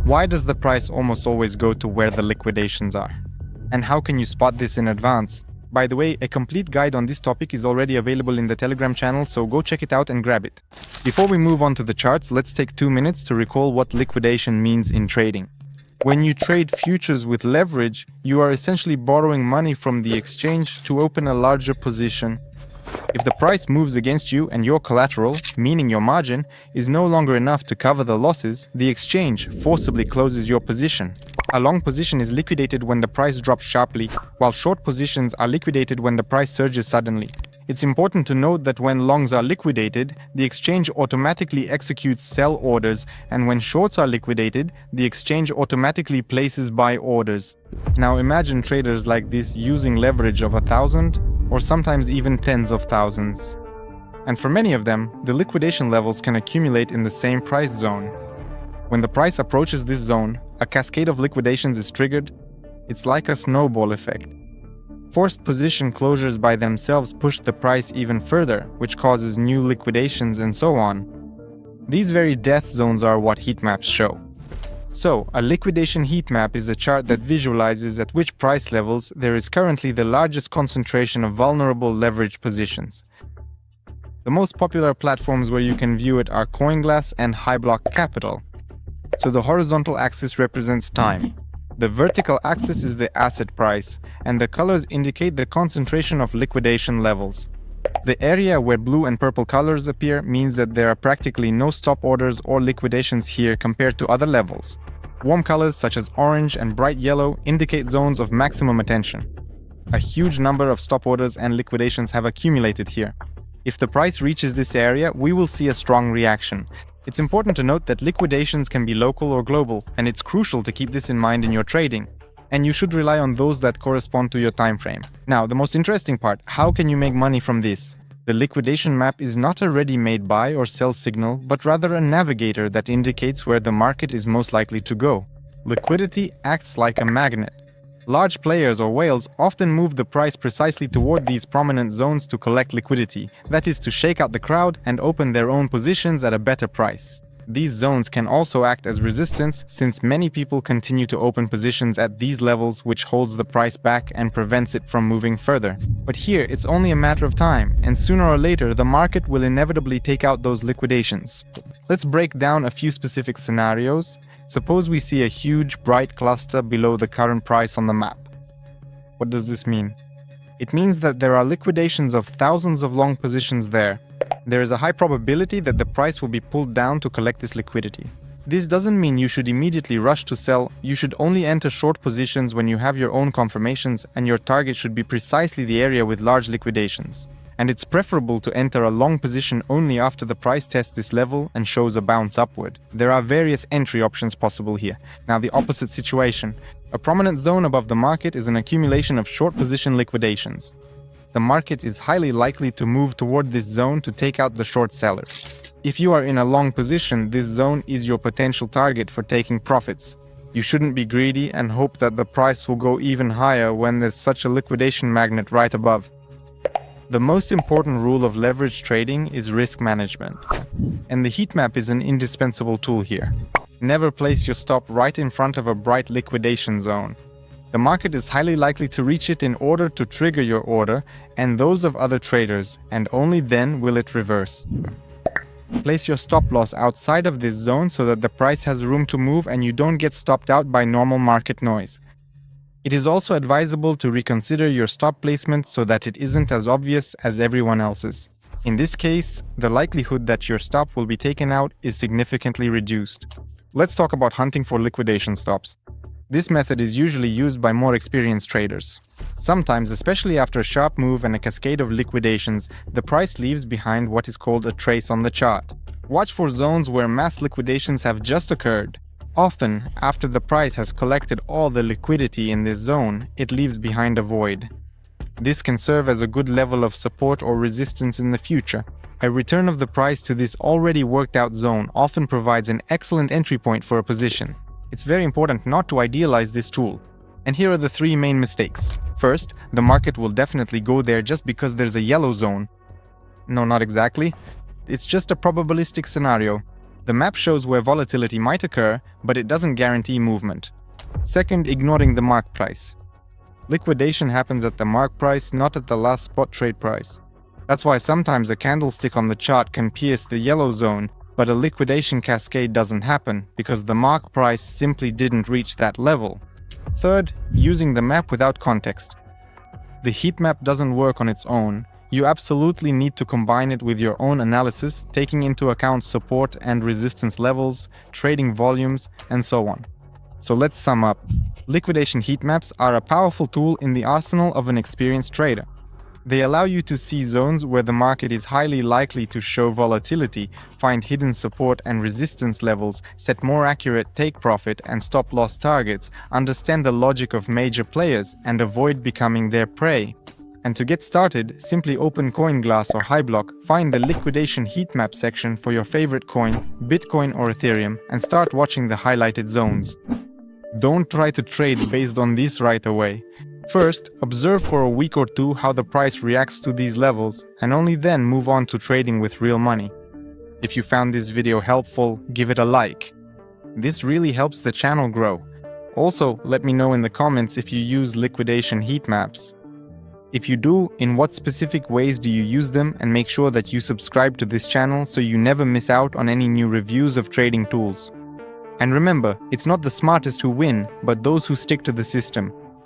Why does the price almost always go to where the liquidations are? And how can you spot this in advance? By the way, a complete guide on this topic is already available in the Telegram channel, so go check it out and grab it. Before we move on to the charts, let's take 2 minutes to recall what liquidation means in trading. When you trade futures with leverage, you are essentially borrowing money from the exchange to open a larger position. If the price moves against you and your collateral, meaning your margin, is no longer enough to cover the losses, the exchange forcibly closes your position. A long position is liquidated when the price drops sharply, while short positions are liquidated when the price surges suddenly. It's important to note that when longs are liquidated, the exchange automatically executes sell orders, and when shorts are liquidated, the exchange automatically places buy orders. Now imagine traders like this using leverage of 1,000 or sometimes even tens of thousands. And for many of them, the liquidation levels can accumulate in the same price zone. When the price approaches this zone, a cascade of liquidations is triggered. It's like a snowball effect. Forced position closures by themselves push the price even further, which causes new liquidations and so on. These very death zones are what heat maps show. So, a liquidation heat map is a chart that visualizes at which price levels there is currently the largest concentration of vulnerable leverage positions. The most popular platforms where you can view it are CoinGlass and HighBlock Capital. So the horizontal axis represents time. The vertical axis is the asset price, and the colors indicate the concentration of liquidation levels. The area where blue and purple colors appear means that there are practically no stop orders or liquidations here compared to other levels. Warm colors such as orange and bright yellow indicate zones of maximum attention. A huge number of stop orders and liquidations have accumulated here. If the price reaches this area, we will see a strong reaction. It's important to note that liquidations can be local or global, and it's crucial to keep this in mind in your trading. And you should rely on those that correspond to your time frame. Now, the most interesting part, how can you make money from this? The liquidation map is not a ready-made buy or sell signal, but rather a navigator that indicates where the market is most likely to go. Liquidity acts like a magnet. Large players or whales often move the price precisely toward these prominent zones to collect liquidity, that is to shake out the crowd and open their own positions at a better price. These zones can also act as resistance since many people continue to open positions at these levels, which holds the price back and prevents it from moving further. But here it's only a matter of time, and sooner or later the market will inevitably take out those liquidations. Let's break down a few specific scenarios. Suppose we see a huge bright cluster below the current price on the map. What does this mean? It means that there are liquidations of thousands of long positions there. There is a high probability that the price will be pulled down to collect this liquidity. This doesn't mean you should immediately rush to sell. You should only enter short positions when you have your own confirmations, and your target should be precisely the area with large liquidations. And it's preferable to enter a long position only after the price tests this level and shows a bounce upward. There are various entry options possible here. Now the opposite situation. A prominent zone above the market is an accumulation of short position liquidations. The market is highly likely to move toward this zone to take out the short sellers. If you are in a long position, this zone is your potential target for taking profits. You shouldn't be greedy and hope that the price will go even higher when there's such a liquidation magnet right above. The most important rule of leverage trading is risk management, and the heat map is an indispensable tool here. Never place your stop right in front of a bright liquidation zone. The market is highly likely to reach it in order to trigger your order and those of other traders, and only then will it reverse. Place your stop loss outside of this zone so that the price has room to move and you don't get stopped out by normal market noise. It is also advisable to reconsider your stop placement so that it isn't as obvious as everyone else's. In this case, the likelihood that your stop will be taken out is significantly reduced. Let's talk about hunting for liquidation stops. This method is usually used by more experienced traders. Sometimes, especially after a sharp move and a cascade of liquidations, the price leaves behind what is called a trace on the chart. Watch for zones where mass liquidations have just occurred. Often, after the price has collected all the liquidity in this zone, it leaves behind a void. This can serve as a good level of support or resistance in the future. A return of the price to this already worked out zone often provides an excellent entry point for a position. It's very important not to idealize this tool. And here are the 3 main mistakes. First, the market will definitely go there just because there's a yellow zone. No, not exactly. It's just a probabilistic scenario. The map shows where volatility might occur, but it doesn't guarantee movement. Second, ignoring the mark price. Liquidation happens at the mark price, not at the last spot trade price. That's why sometimes a candlestick on the chart can pierce the yellow zone, but a liquidation cascade doesn't happen because the mark price simply didn't reach that level. Third, using the map without context. The heat map doesn't work on its own. You absolutely need to combine it with your own analysis, taking into account support and resistance levels, trading volumes, and so on. So let's sum up. Liquidation heat maps are a powerful tool in the arsenal of an experienced trader. They allow you to see zones where the market is highly likely to show volatility, find hidden support and resistance levels, set more accurate take profit and stop loss targets, understand the logic of major players, and avoid becoming their prey. And to get started, simply open CoinGlass or HighBlock, find the Liquidation Heatmap section for your favorite coin, Bitcoin or Ethereum, and start watching the highlighted zones. Don't try to trade based on this right away. First, observe for a week or two how the price reacts to these levels, and only then move on to trading with real money. If you found this video helpful, give it a like. This really helps the channel grow. Also, let me know in the comments if you use liquidation heat maps. If you do, in what specific ways do you use them, and make sure that you subscribe to this channel so you never miss out on any new reviews of trading tools. And remember, it's not the smartest who win, but those who stick to the system.